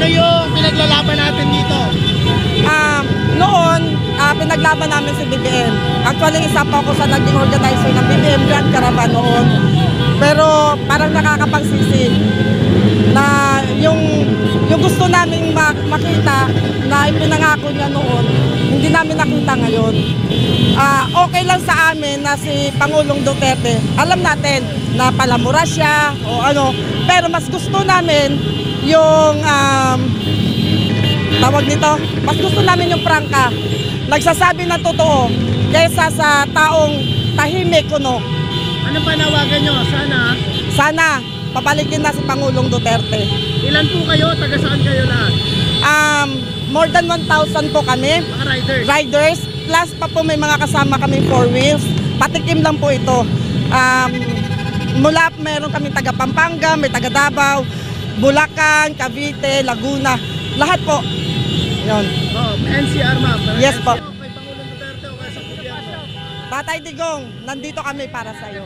Ano yung pinaglalaban natin dito? Noon, pinaglaban namin si BBM. Actually, isa pa ako sa naging organizer ng BBM Grand Caravan noon. Pero parang nakakapagsisi na yung gusto namin makita na ipinangako niya noon, hindi namin nakita ngayon. Okay lang sa amin na si Pangulong Duterte, alam natin na palamura siya o ano, pero mas gusto namin yung tawag nito, mas gusto namin yung prangka, nagsasabi ng totoo kaysa sa taong tahimik kuno. Ano panawagan nyo? Sana papalikin na si Pangulong Duterte. Ilan po kayo? Taga saan kayo lahat? More than 1,000 po kami. Mga riders? Riders, plus pa po may mga kasama kami 4 wheels. Patikim lang po ito. Mula meron kami taga Pampanga, may taga Davao, Bulacan, Cavite, Laguna. Lahat po. Yun. Oh, NCR ma'am. Yes po. Kay Pangulong Duterte o kaya sa gobyerno? Tatay Digong, nandito kami para sa iyo.